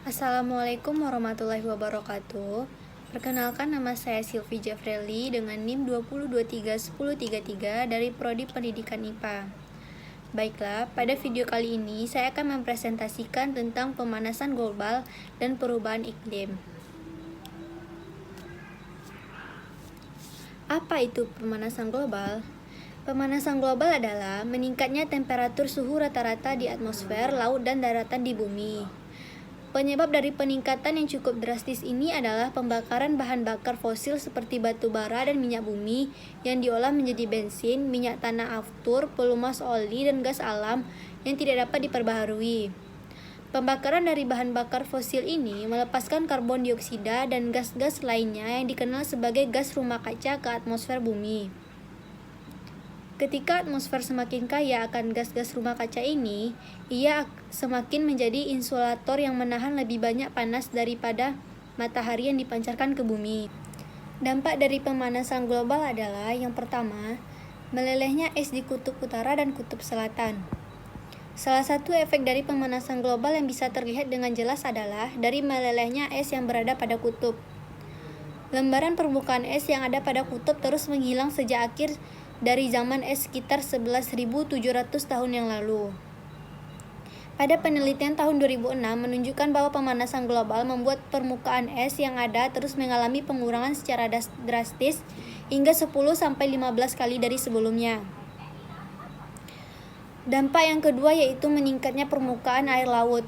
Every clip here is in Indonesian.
Assalamualaikum warahmatullahi wabarakatuh. Perkenalkan, nama saya Silvi Jafreli dengan NIM 20231033 dari Prodi Pendidikan IPA. Baiklah, pada video kali ini saya akan mempresentasikan tentang pemanasan global dan perubahan iklim. Apa itu pemanasan global? Pemanasan global adalah meningkatnya temperatur suhu rata-rata di atmosfer, laut, dan daratan di bumi. Penyebab dari peningkatan yang cukup drastis ini adalah pembakaran bahan bakar fosil seperti batu bara dan minyak bumi yang diolah menjadi bensin, minyak tanah aftur, pelumas oli, dan gas alam yang tidak dapat diperbaharui. Pembakaran dari bahan bakar fosil ini melepaskan karbon dioksida dan gas-gas lainnya yang dikenal sebagai gas rumah kaca ke atmosfer bumi. Ketika atmosfer semakin kaya akan gas-gas rumah kaca ini, ia semakin menjadi insulator yang menahan lebih banyak panas daripada matahari yang dipancarkan ke bumi. Dampak dari pemanasan global adalah yang pertama, melelehnya es di kutub utara dan kutub selatan. Salah satu efek dari pemanasan global yang bisa terlihat dengan jelas adalah dari melelehnya es yang berada pada kutub. Lembaran permukaan es yang ada pada kutub terus menghilang sejak akhir dari zaman es sekitar 11.700 tahun yang lalu. Pada penelitian tahun 2006 menunjukkan bahwa pemanasan global membuat permukaan es yang ada terus mengalami pengurangan secara drastis hingga 10-15 kali dari sebelumnya. Dampak yang kedua yaitu meningkatnya permukaan air laut.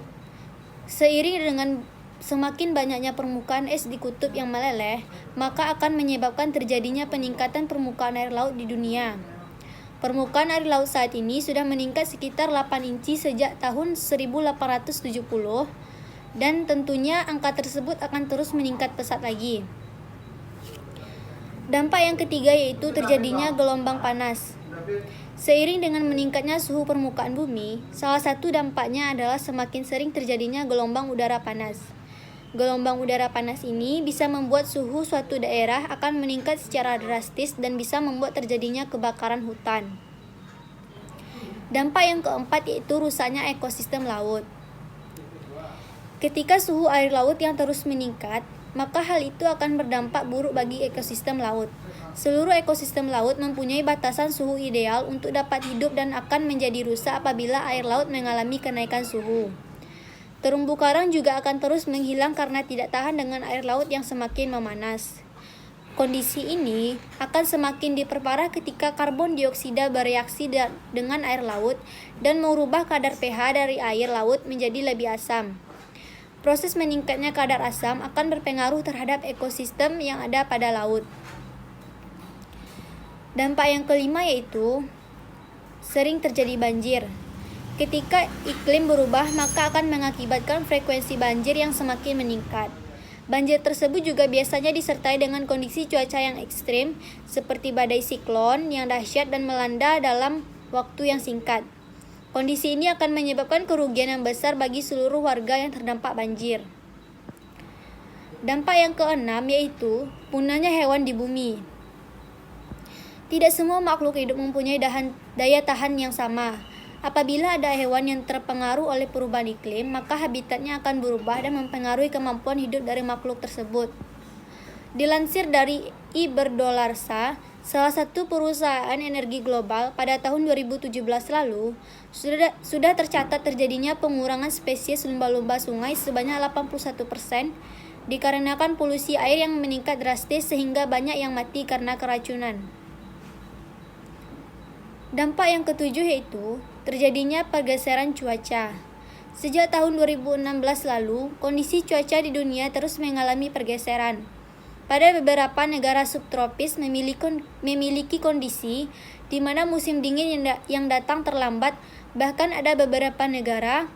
Seiring dengan semakin banyaknya permukaan es di kutub yang meleleh, maka akan menyebabkan terjadinya peningkatan permukaan air laut di dunia. Permukaan air laut saat ini sudah meningkat sekitar 8 inci sejak tahun 1870, dan tentunya angka tersebut akan terus meningkat pesat lagi. Dampak yang ketiga yaitu terjadinya gelombang panas. Seiring dengan meningkatnya suhu permukaan bumi, salah satu dampaknya adalah semakin sering terjadinya gelombang udara panas. Gelombang udara panas ini bisa membuat suhu suatu daerah akan meningkat secara drastis dan bisa membuat terjadinya kebakaran hutan. Dampak yang keempat yaitu rusaknya ekosistem laut. Ketika suhu air laut yang terus meningkat, maka hal itu akan berdampak buruk bagi ekosistem laut. Seluruh ekosistem laut mempunyai batasan suhu ideal untuk dapat hidup dan akan menjadi rusak apabila air laut mengalami kenaikan suhu. Terumbu karang juga akan terus menghilang karena tidak tahan dengan air laut yang semakin memanas. Kondisi ini akan semakin diperparah ketika karbon dioksida bereaksi dengan air laut dan merubah kadar pH dari air laut menjadi lebih asam. Proses meningkatnya kadar asam akan berpengaruh terhadap ekosistem yang ada pada laut. Dampak yang kelima yaitu sering terjadi banjir. Ketika iklim berubah, maka akan mengakibatkan frekuensi banjir yang semakin meningkat. Banjir tersebut juga biasanya disertai dengan kondisi cuaca yang ekstrim, seperti badai siklon yang dahsyat dan melanda dalam waktu yang singkat. Kondisi ini akan menyebabkan kerugian yang besar bagi seluruh warga yang terdampak banjir. Dampak yang keenam yaitu punahnya hewan di bumi. Tidak semua makhluk hidup mempunyai daya tahan yang sama. Apabila ada hewan yang terpengaruh oleh perubahan iklim, maka habitatnya akan berubah dan mempengaruhi kemampuan hidup dari makhluk tersebut. Dilansir dari Iberdrola, salah satu perusahaan energi global, pada tahun 2017 lalu, sudah tercatat terjadinya pengurangan spesies lumba-lumba sungai sebanyak 81% dikarenakan polusi air yang meningkat drastis sehingga banyak yang mati karena keracunan. Dampak yang ketujuh yaitu terjadinya pergeseran cuaca. Sejak tahun 2016 lalu, kondisi cuaca di dunia terus mengalami pergeseran. Pada beberapa negara subtropis memiliki kondisi di mana musim dingin yang datang terlambat, bahkan ada beberapa negara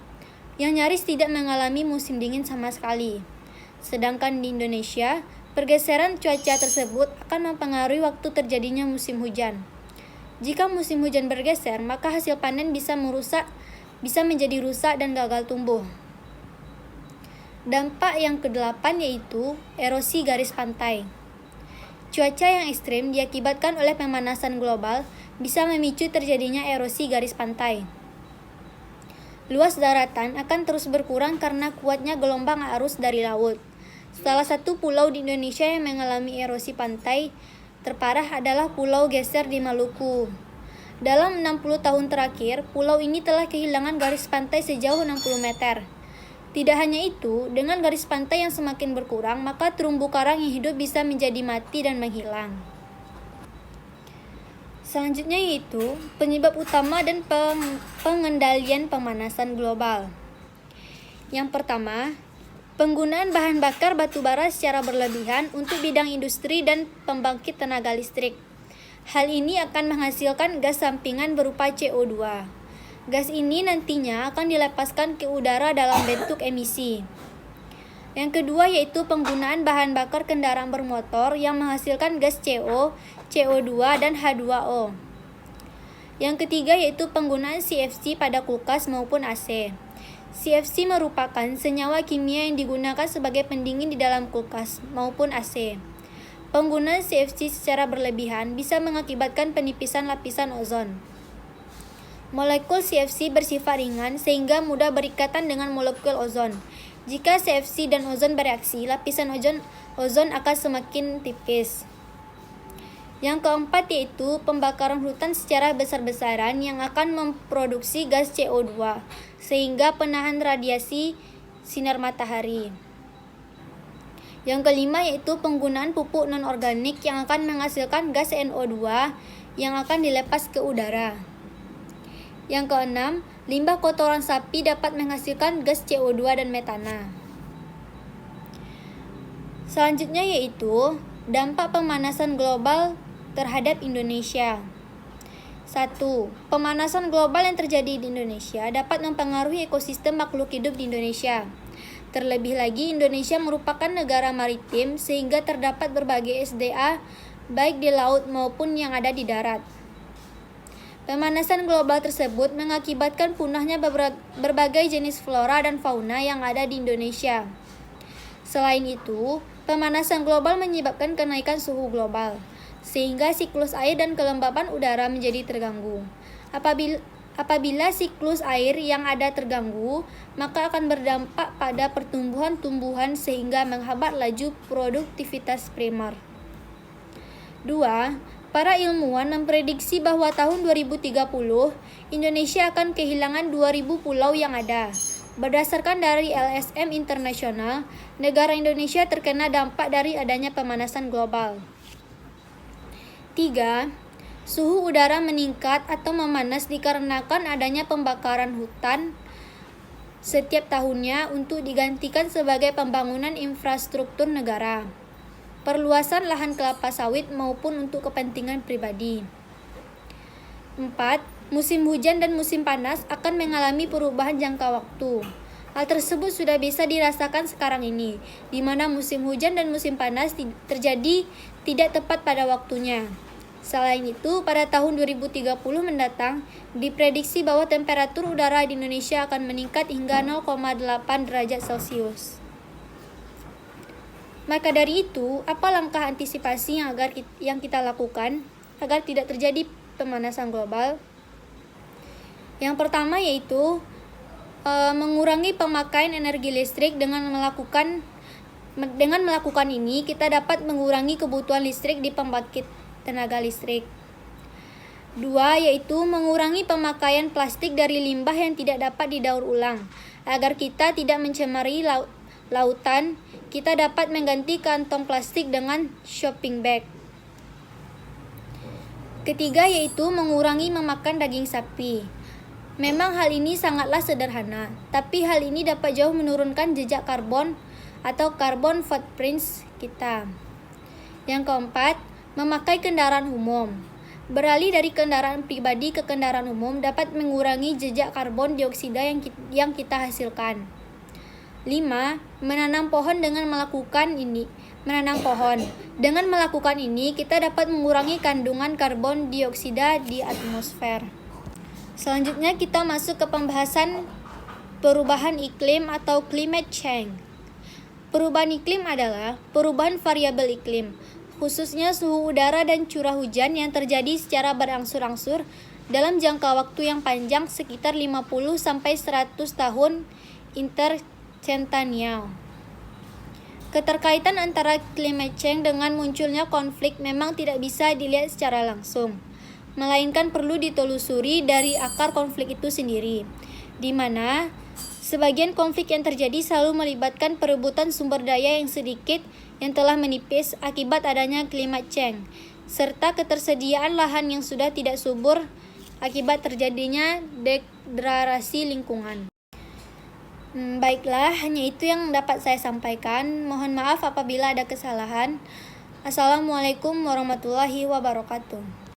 yang nyaris tidak mengalami musim dingin sama sekali. Sedangkan di Indonesia, pergeseran cuaca tersebut akan mempengaruhi waktu terjadinya musim hujan. Jika musim hujan bergeser, maka hasil panen bisa menjadi rusak dan gagal tumbuh. Dampak yang kedelapan yaitu erosi garis pantai. Cuaca yang ekstrim diakibatkan oleh pemanasan global bisa memicu terjadinya erosi garis pantai. Luas daratan akan terus berkurang karena kuatnya gelombang arus dari laut. Salah satu pulau di Indonesia yang mengalami erosi pantai terparah adalah Pulau Geser di Maluku. Dalam 60 tahun terakhir, pulau ini telah kehilangan garis pantai sejauh 60 meter. Tidak hanya itu, dengan garis pantai yang semakin berkurang, maka terumbu karang yang hidup bisa menjadi mati dan menghilang. Selanjutnya yaitu penyebab utama dan pengendalian pemanasan global. Yang pertama, penggunaan bahan bakar batu bara secara berlebihan untuk bidang industri dan pembangkit tenaga listrik. Hal ini akan menghasilkan gas sampingan berupa CO2. Gas ini nantinya akan dilepaskan ke udara dalam bentuk emisi. Yang kedua yaitu penggunaan bahan bakar kendaraan bermotor yang menghasilkan gas CO, CO2, dan H2O. Yang ketiga yaitu penggunaan CFC pada kulkas maupun AC. CFC merupakan senyawa kimia yang digunakan sebagai pendingin di dalam kulkas maupun AC. Penggunaan CFC secara berlebihan bisa mengakibatkan penipisan lapisan ozon. Molekul CFC bersifat ringan sehingga mudah berikatan dengan molekul ozon. Jika CFC dan ozon bereaksi, lapisan ozon akan semakin tipis. Yang keempat yaitu pembakaran hutan secara besar-besaran yang akan memproduksi gas CO2 sehingga penahan radiasi sinar matahari. Yang kelima yaitu penggunaan pupuk non-organik yang akan menghasilkan gas NO2 yang akan dilepas ke udara. Yang keenam, limbah kotoran sapi dapat menghasilkan gas CO2 dan metana. Selanjutnya yaitu dampak pemanasan global terhadap Indonesia. 1. Pemanasan global yang terjadi di Indonesia dapat mempengaruhi ekosistem makhluk hidup di Indonesia. Terlebih lagi, Indonesia merupakan negara maritim sehingga terdapat berbagai SDA baik di laut maupun yang ada di darat. Pemanasan global tersebut mengakibatkan punahnya berbagai jenis flora dan fauna yang ada di Indonesia. Selain itu, pemanasan global menyebabkan kenaikan suhu global, sehingga siklus air dan kelembapan udara menjadi terganggu. Apabila siklus air yang ada terganggu, maka akan berdampak pada pertumbuhan tumbuhan sehingga menghambat laju produktivitas primer. 2. Para ilmuwan memprediksi bahwa tahun 2030, Indonesia akan kehilangan 2.000 pulau yang ada. Berdasarkan dari LSM Internasional, negara Indonesia terkena dampak dari adanya pemanasan global. 3. Suhu udara meningkat atau memanas dikarenakan adanya pembakaran hutan setiap tahunnya untuk digantikan sebagai pembangunan infrastruktur negara, perluasan lahan kelapa sawit maupun untuk kepentingan pribadi. 4. Musim hujan dan musim panas akan mengalami perubahan jangka waktu. Hal tersebut sudah bisa dirasakan sekarang ini, di mana musim hujan dan musim panas terjadi tidak tepat pada waktunya. Selain itu, pada tahun 2030 mendatang, diprediksi bahwa temperatur udara di Indonesia akan meningkat hingga 0,8 derajat Celcius. Maka dari itu, apa langkah antisipasi yang kita lakukan agar tidak terjadi pemanasan global? Yang pertama yaitu mengurangi pemakaian energi listrik. Dengan melakukan ini, kita dapat mengurangi kebutuhan listrik di pembangkit tenaga listrik. 2. Yaitu mengurangi pemakaian plastik dari limbah yang tidak dapat didaur ulang. Agar kita tidak mencemari lautan, kita dapat mengganti kantong plastik dengan shopping bag. Ketiga yaitu mengurangi memakan daging sapi. Memang hal ini sangatlah sederhana, tapi hal ini dapat jauh menurunkan jejak karbon atau carbon footprints kita. Yang keempat, memakai kendaraan umum. Beralih dari kendaraan pribadi ke kendaraan umum dapat mengurangi jejak karbon dioksida yang kita hasilkan. 5. Menanam pohon. Dengan melakukan ini, kita dapat mengurangi kandungan karbon dioksida di atmosfer. Selanjutnya kita masuk ke pembahasan perubahan iklim atau climate change. Perubahan iklim adalah perubahan variabel iklim, khususnya suhu udara dan curah hujan yang terjadi secara berangsur-angsur dalam jangka waktu yang panjang sekitar 50-100 tahun intercentennial. Keterkaitan antara climate change dengan munculnya konflik memang tidak bisa dilihat secara langsung, melainkan perlu ditelusuri dari akar konflik itu sendiri, di mana sebagian konflik yang terjadi selalu melibatkan perebutan sumber daya yang sedikit yang telah menipis akibat adanya climate change, serta ketersediaan lahan yang sudah tidak subur akibat terjadinya degradasi lingkungan. Baiklah, hanya itu yang dapat saya sampaikan. Mohon maaf apabila ada kesalahan. Assalamualaikum warahmatullahi wabarakatuh.